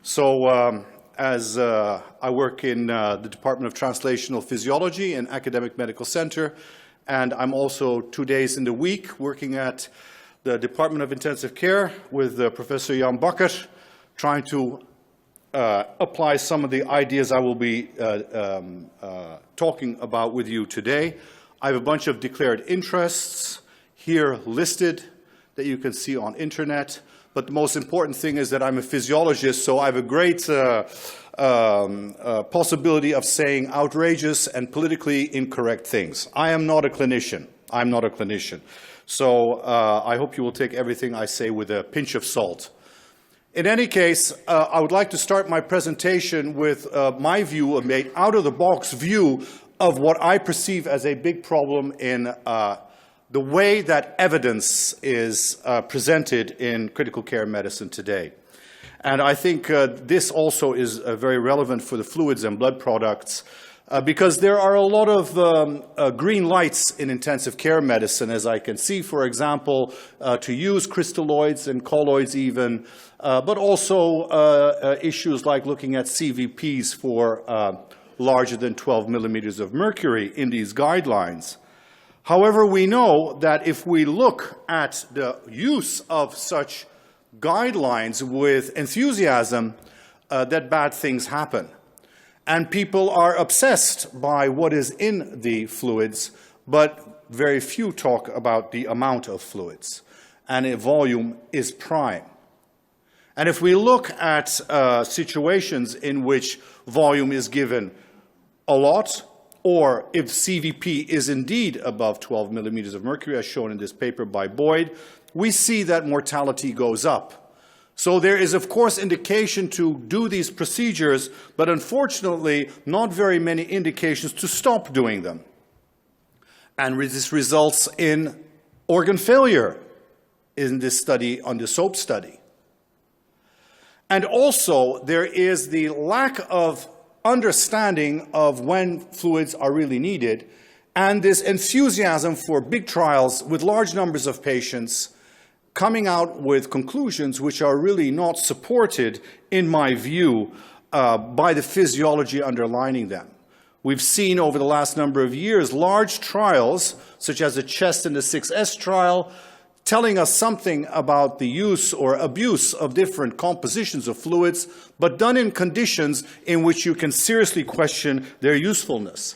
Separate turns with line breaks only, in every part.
As I work in the Department of Translational Physiology and Academic Medical Center, and I'm also 2 days in the week working at the Department of Intensive Care with Professor Jan Bakker, trying to apply some of the ideas I will be talking about with you today. I have a bunch of declared interests here listed that you can see on internet. But the most important thing is that I'm a physiologist, so I have a great possibility of saying outrageous and politically incorrect things. I am not a clinician. I'm not a clinician. So I hope you will take everything I say with a pinch of salt. In any case, I would like to start my presentation with my view, an out-of-the-box view of what I perceive as a big problem in the way that evidence is presented in critical care medicine today. And I think this also is very relevant for the fluids and blood products because there are a lot of green lights in intensive care medicine, as I can see, for example, to use crystalloids and colloids even, but also issues like looking at CVPs for larger than 12 millimeters of mercury in these guidelines. However, we know that if we look at the use of such guidelines with enthusiasm, that bad things happen. And people are obsessed by what is in the fluids, but very few talk about the amount of fluids. And a volume is prime. And if we look at situations in which volume is given a lot, or if CVP is indeed above 12 millimeters of mercury, as shown in this paper by Boyd, we see that mortality goes up. So there is, of course, indication to do these procedures, but unfortunately, not very many indications to stop doing them. And this results in organ failure in this study, on the SOAP study. And also, there is the lack of understanding of when fluids are really needed, and this enthusiasm for big trials with large numbers of patients coming out with conclusions which are really not supported, in my view, by the physiology underlining them. We've seen over the last number of years large trials, such as the CHEST and the 6S trial, telling us something about the use or abuse of different compositions of fluids, but done in conditions in which you can seriously question their usefulness.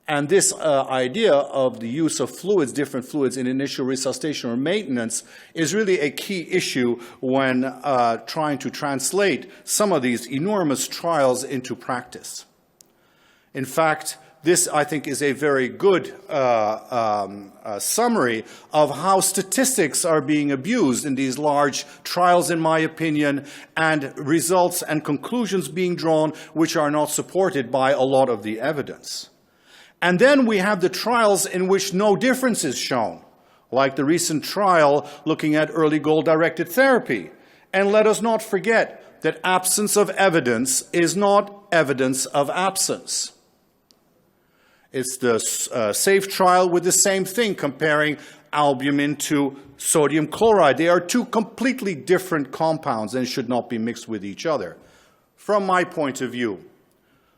And this idea of the use of fluids, different fluids in initial resuscitation or maintenance, is really a key issue when trying to translate some of these enormous trials into practice. In fact, this, I think, is a very good summary of how statistics are being abused in these large trials, in my opinion, and results and conclusions being drawn which are not supported by a lot of the evidence. And then we have the trials in which no difference is shown, like the recent trial looking at early goal-directed therapy. And let us not forget that absence of evidence is not evidence of absence. It's the SAFE trial with the same thing, comparing albumin to sodium chloride. They are two completely different compounds and should not be mixed with each other. From my point of view,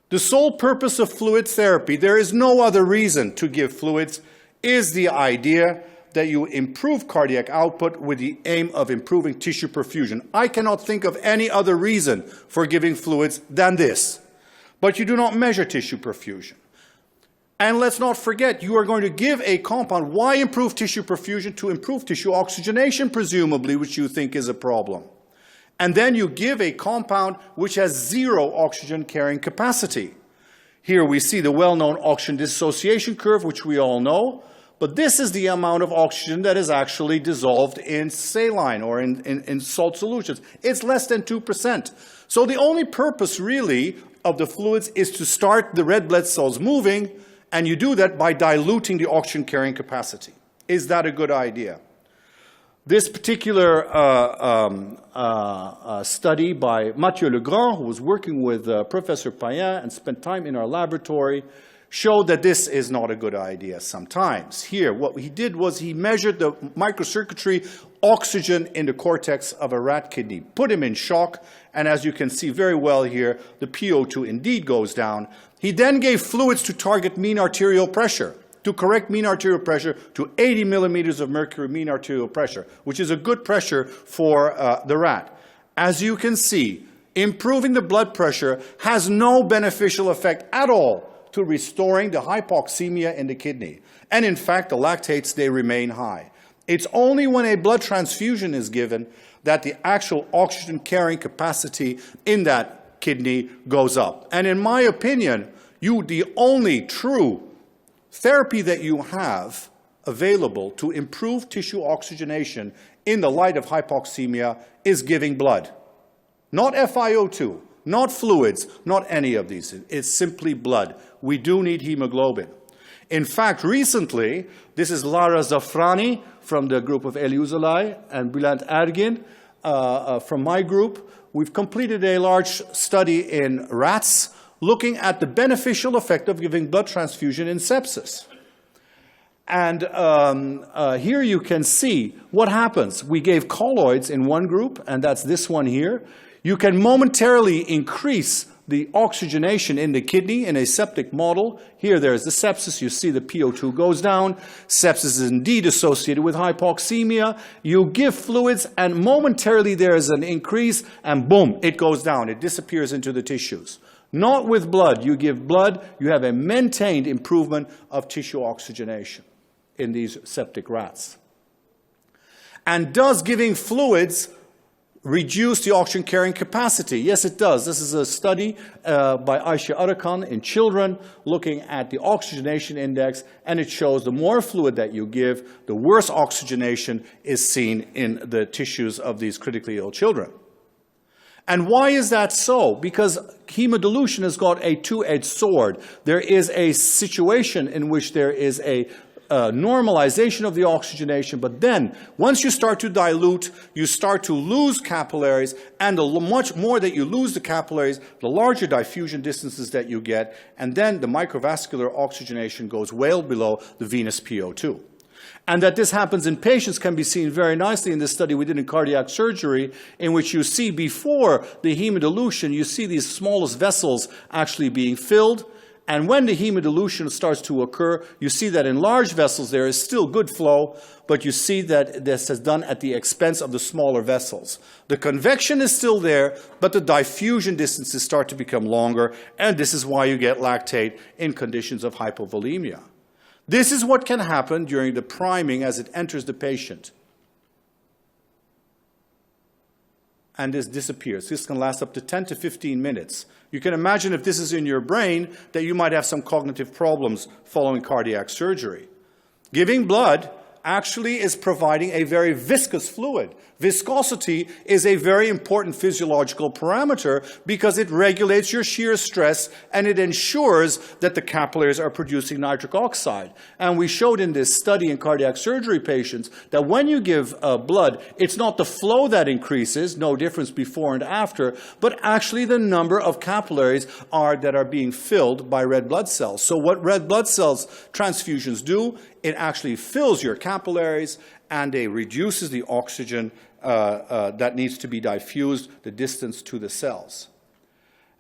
the sole purpose of fluid therapy, there is no other reason to give fluids, is the idea that you improve cardiac output with the aim of improving tissue perfusion. I cannot think of any other reason for giving fluids than this. But you do not measure tissue perfusion. And let's not forget, you are going to give a compound. Why improve tissue perfusion? To improve tissue oxygenation, presumably, which you think is a problem. And then you give a compound which has zero oxygen carrying capacity. Here we see the well-known oxygen dissociation curve, which we all know. But this is the amount of oxygen that is actually dissolved in saline or in salt solutions. It's less than 2%. So the only purpose, really, of the fluids is to start the red blood cells moving, and you do that by diluting the oxygen carrying capacity. Is that a good idea? This particular study by Mathieu Legrand, who was working with Professor Payen and spent time in our laboratory, showed that this is not a good idea sometimes. Here, what he did was he measured the microcircuitry oxygen in the cortex of a rat kidney, put him in shock, And as you can see very well here, the PO2 indeed goes down. He then gave fluids to target mean arterial pressure, to correct mean arterial pressure to 80 millimeters of mercury mean arterial pressure, which is a good pressure for the rat. As you can see, improving the blood pressure has no beneficial effect at all to restoring the hypoxemia in the kidney. And in fact, the lactates, they remain high. It's only when a blood transfusion is given that the actual oxygen carrying capacity in that kidney goes up. And in my opinion, the only true therapy that you have available to improve tissue oxygenation in the light of hypoxemia is giving blood. Not FiO2, not fluids, not any of these. It's simply blood. We do need hemoglobin. In fact, recently, this is Lara Zafrani from the group of Eli Uzalay and Bülent Ergin from my group. We've completed a large study in rats looking at the beneficial effect of giving blood transfusion in sepsis. And here you can see what happens. We gave colloids in one group, and that's this one here. You can momentarily increase the oxygenation in the kidney in a septic model. Here there's the sepsis. You see the PO2 goes down. Sepsis is indeed associated with hypoxemia. You give fluids, and momentarily there is an increase, and boom, it goes down. It disappears into the tissues. Not with blood. You give blood, you have a maintained improvement of tissue oxygenation in these septic rats. And does giving fluids reduce the oxygen carrying capacity? Yes, it does. This is a study by Ayşe Arıkan in children looking at the oxygenation index, and it shows the more fluid that you give, the worse oxygenation is seen in the tissues of these critically ill children. And why is that so? Because hemodilution has got a two-edged sword. There is a situation in which there is a normalization of the oxygenation, but then once you start to dilute, you start to lose capillaries, and the much more that you lose the capillaries, the larger diffusion distances that you get, and then the microvascular oxygenation goes well below the venous PO2. And that this happens in patients can be seen very nicely in this study we did in cardiac surgery, in which you see before the hemodilution, you see these smallest vessels actually being filled. And when the hemodilution starts to occur, you see that in large vessels there is still good flow, but you see that this is done at the expense of the smaller vessels. The convection is still there, but the diffusion distances start to become longer, and this is why you get lactate in conditions of hypovolemia. This is what can happen during the priming as it enters the patient. And this disappears. This can last up to 10 to 15 minutes. You can imagine if this is in your brain that you might have some cognitive problems following cardiac surgery. Giving blood actually is providing a very viscous fluid. Viscosity is a very important physiological parameter because it regulates your shear stress and it ensures that the capillaries are producing nitric oxide. And we showed in this study in cardiac surgery patients that when you give blood, it's not the flow that increases, no difference before and after, but actually the number of capillaries that are being filled by red blood cells. So what red blood cells transfusions do, it actually fills your capillaries and it reduces the oxygen that needs to be diffused, the distance to the cells.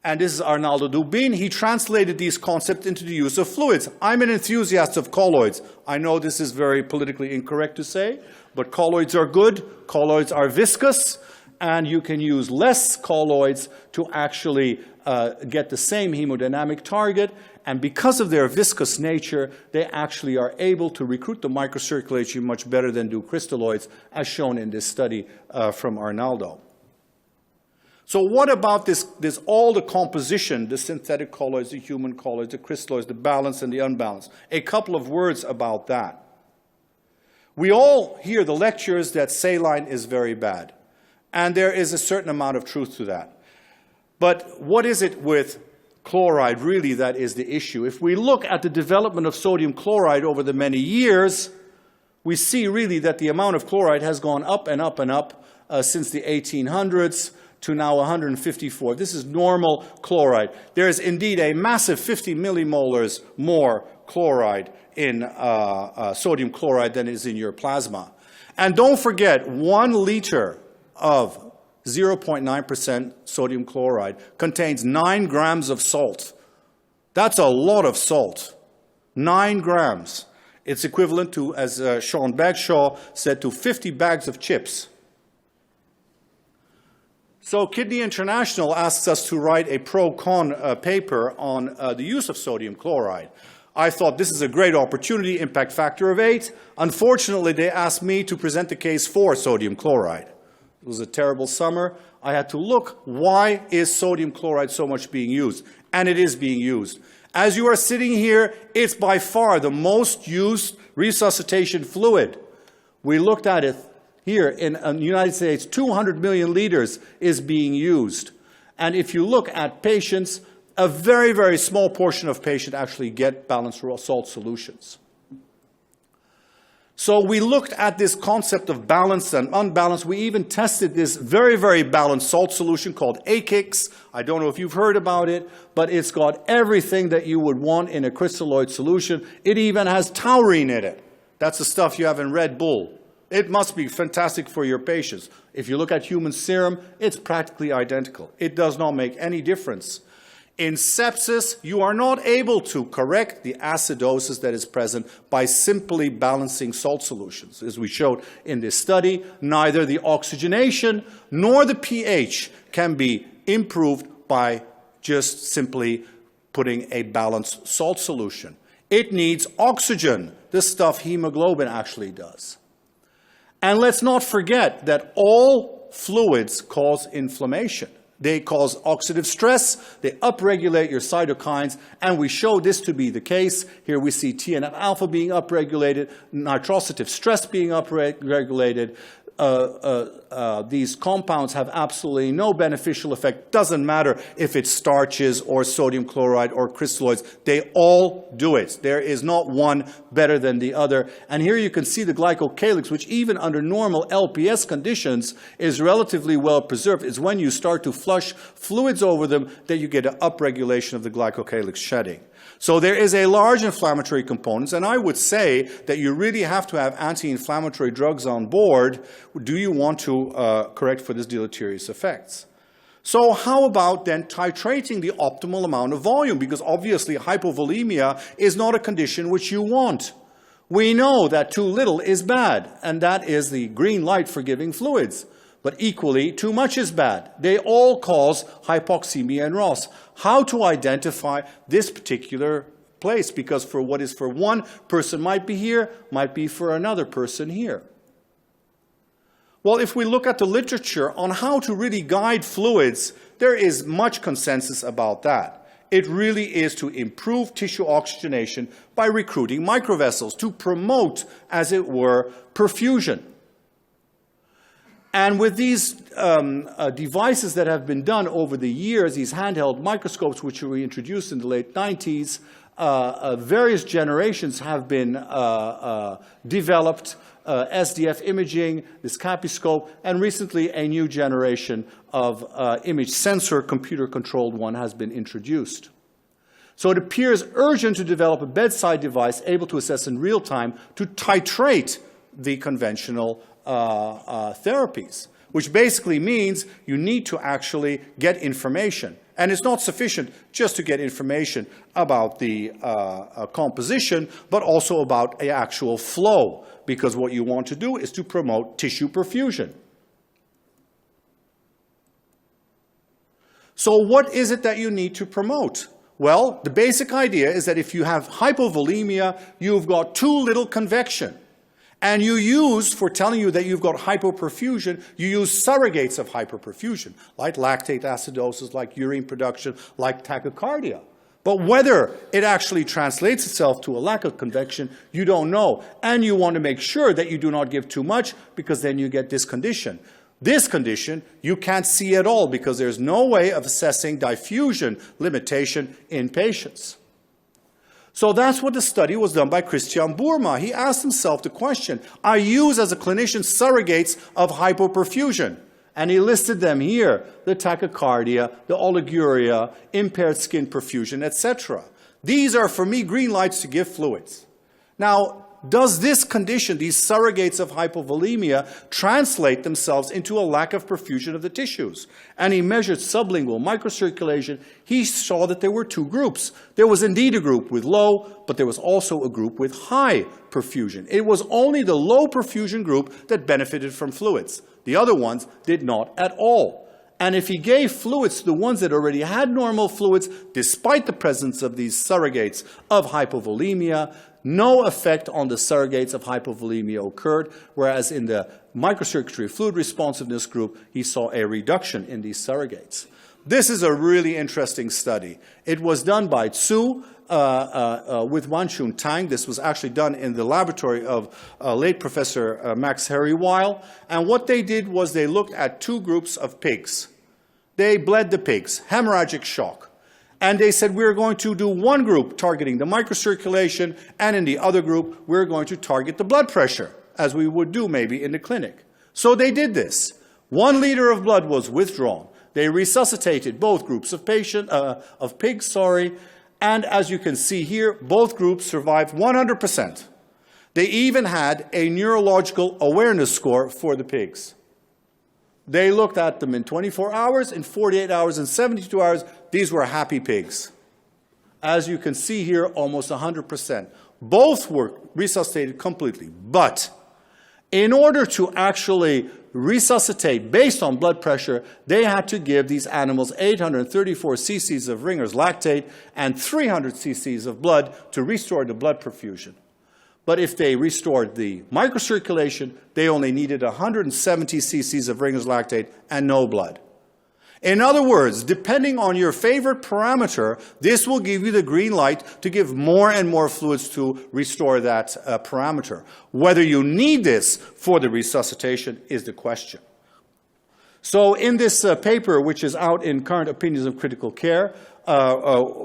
And this is Arnaldo Dubin. He translated these concepts into the use of fluids. I'm an enthusiast of colloids. I know this is very politically incorrect to say, but colloids are good. Colloids are viscous, and you can use less colloids to actually get the same hemodynamic target. And because of their viscous nature, they actually are able to recruit the microcirculation much better than do crystalloids, as shown in this study from Arnaldo. So what about this all the composition, the synthetic colloids, the human colloids, the crystalloids, the balanced and the unbalanced? A couple of words about that. We all hear the lectures that saline is very bad, and there is a certain amount of truth to that. But what is it with chloride really that is the issue? If we look at the development of sodium chloride over the many years, we see really that the amount of chloride has gone up and up and up since the 1800s to now 154. This is normal chloride. There is indeed a massive 50 millimolars more chloride in sodium chloride than is in your plasma. And don't forget, 1 liter of 0.9% sodium chloride, contains 9 grams of salt. That's a lot of salt. 9 grams. It's equivalent to, as Sean Bagshaw said, to 50 bags of chips. So Kidney International asks us to write a pro-con paper on the use of sodium chloride. I thought this is a great opportunity, impact factor of 8. Unfortunately, they asked me to present the case for sodium chloride. It was a terrible summer. I had to look, why is sodium chloride so much being used? And it is being used. As you are sitting here, it's by far the most used resuscitation fluid. We looked at it here in the United States, 200 million liters is being used. And if you look at patients, a very, very small portion of patients actually get balanced salt solutions. So we looked at this concept of balanced and unbalanced. We even tested this very, very balanced salt solution called Akix. I don't know if you've heard about it, but it's got everything that you would want in a crystalloid solution. It even has taurine in it. That's the stuff you have in Red Bull. It must be fantastic for your patients. If you look at human serum, it's practically identical. It does not make any difference. In sepsis, you are not able to correct the acidosis that is present by simply balancing salt solutions. As we showed in this study, neither the oxygenation nor the pH can be improved by just simply putting a balanced salt solution. It needs oxygen, the stuff hemoglobin actually does. And let's not forget that all fluids cause inflammation. They cause oxidative stress, they upregulate your cytokines, and we show this to be the case. Here we see TNF-alpha being upregulated, nitrosative stress being upregulated. These compounds have absolutely no beneficial effect. Doesn't matter if it's starches or sodium chloride or crystalloids. They all do it. There is not one better than the other. And here you can see the glycocalyx, which even under normal LPS conditions is relatively well preserved. It's when you start to flush fluids over them that you get an upregulation of the glycocalyx shedding. So there is a large inflammatory component, and I would say that you really have to have anti-inflammatory drugs on board. Do you want to correct for this deleterious effects? So how about then titrating the optimal amount of volume? Because obviously hypovolemia is not a condition which you want. We know that too little is bad, and that is the green light for giving fluids. But equally, too much is bad. They all cause hypoxemia and ROS. How to identify this particular place? Because for what is for one person might be here, might be for another person here. Well, if we look at the literature on how to really guide fluids, there is much consensus about that. It really is to improve tissue oxygenation by recruiting microvessels, to promote, as it were, perfusion. And with these devices that have been done over the years, these handheld microscopes which were introduced in the late 90s, various generations have been developed, SDF imaging, this Capiscope, and recently a new generation of image sensor, computer-controlled one, has been introduced. So it appears urgent to develop a bedside device able to assess in real time to titrate the conventional therapies, which basically means you need to actually get information. And it's not sufficient just to get information about the composition, but also about the actual flow, because what you want to do is to promote tissue perfusion. So what is it that you need to promote? Well, the basic idea is that if you have hypovolemia, you've got too little convection. And you use, for telling you that you've got hypoperfusion, you use surrogates of hyperperfusion, like lactate acidosis, like urine production, like tachycardia. But whether it actually translates itself to a lack of convection, you don't know. And you want to make sure that you do not give too much, because then you get this condition. This condition you can't see at all, because there's no way of assessing diffusion limitation in patients. So that's what the study was done by Christian Boerma. He asked himself the question, I use as a clinician surrogates of hypoperfusion. And he listed them here, the tachycardia, the oliguria, impaired skin perfusion, etc. These are, for me, green lights to give fluids. Now, does this condition, these surrogates of hypovolemia, translate themselves into a lack of perfusion of the tissues? And he measured sublingual microcirculation. He saw that there were two groups. There was indeed a group with low, but there was also a group with high perfusion. It was only the low perfusion group that benefited from fluids. The other ones did not at all. And if he gave fluids to the ones that already had normal fluids, despite the presence of these surrogates of hypovolemia, no effect on the surrogates of hypovolemia occurred, whereas in the microcirculatory fluid responsiveness group, he saw a reduction in these surrogates. This is a really interesting study. It was done by Zhu with Wanchun Tang. This was actually done in the laboratory of late Professor Max Harry-Weil. And what they did was they looked at two groups of pigs. They bled the pigs, hemorrhagic shock. And they said, we're going to do one group targeting the microcirculation, and in the other group, we're going to target the blood pressure, as we would do maybe in the clinic. So they did this. 1 liter of blood was withdrawn. They resuscitated both groups of pigs, and as you can see here, both groups survived 100%. They even had a neurological awareness score for the pigs. They looked at them in 24 hours, in 48 hours, and 72 hours. These were happy pigs. As you can see here, almost 100%. Both were resuscitated completely. But in order to actually resuscitate based on blood pressure, they had to give these animals 834 cc's of Ringer's lactate and 300 cc's of blood to restore the blood perfusion. But if they restored the microcirculation, they only needed 170 cc's of Ringer's lactate and no blood. In other words, depending on your favorite parameter, this will give you the green light to give more and more fluids to restore that parameter. Whether you need this for the resuscitation is the question. So in this paper, which is out in Current Opinions of Critical Care,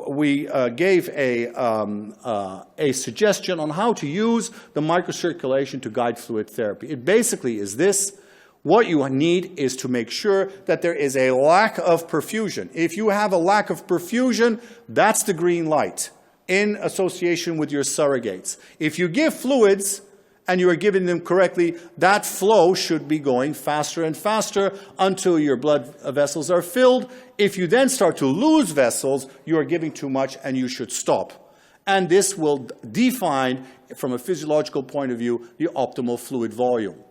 we gave a suggestion on how to use the microcirculation to guide fluid therapy. It basically is this. What you need is to make sure that there is a lack of perfusion. If you have a lack of perfusion, that's the green light in association with your surrogates. If you give fluids and you are giving them correctly, that flow should be going faster and faster until your blood vessels are filled. If you then start to lose vessels, you are giving too much and you should stop. And this will define, from a physiological point of view, the optimal fluid volume.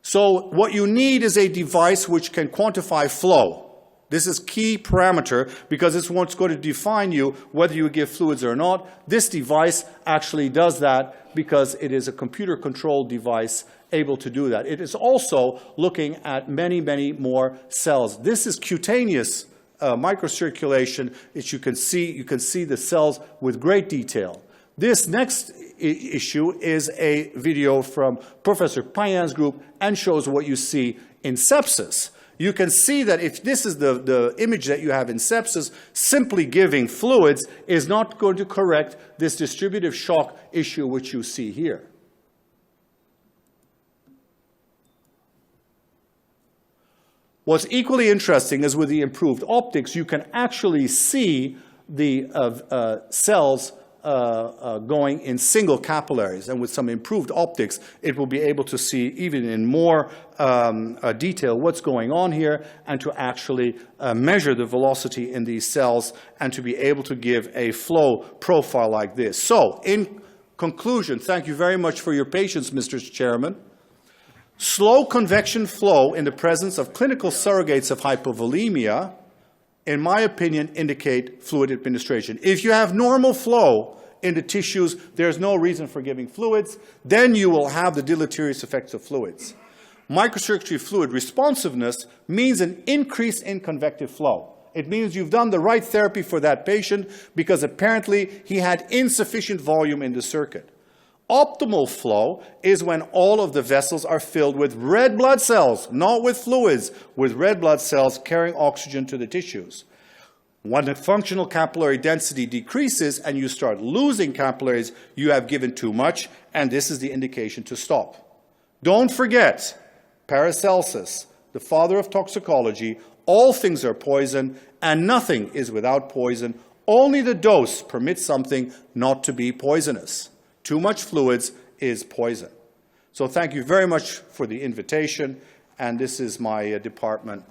So what you need is a device which can quantify flow. This is key parameter because it's what's going to define you whether you give fluids or not. This device actually does that because it is a computer-controlled device able to do that. It is also looking at many, many more cells. This is cutaneous microcirculation. You can see the cells with great detail. This next issue is a video from Professor Payan's group and shows what you see in sepsis. You can see that if this is the image that you have in sepsis, simply giving fluids is not going to correct this distributive shock issue which you see here. What's equally interesting is with the improved optics, you can actually see the cells going in single capillaries, and with some improved optics, it will be able to see even in more detail what's going on here and to actually measure the velocity in these cells and to be able to give a flow profile like this. So, in conclusion, thank you very much for your patience, Mr. Chairman. Slow convection flow in the presence of clinical surrogates of hypovolemia, in my opinion, indicate fluid administration. If you have normal flow in the tissues, there's no reason for giving fluids. Then you will have the deleterious effects of fluids. Microcirculatory fluid responsiveness means an increase in convective flow. It means you've done the right therapy for that patient because apparently he had insufficient volume in the circuit. Optimal flow is when all of the vessels are filled with red blood cells, not with fluids, with red blood cells carrying oxygen to the tissues. When the functional capillary density decreases and you start losing capillaries, you have given too much, and this is the indication to stop. Don't forget, Paracelsus, the father of toxicology, all things are poison, and nothing is without poison. Only the dose permits something not to be poisonous. Too much fluids is poison. So thank you very much for the invitation, and this is my department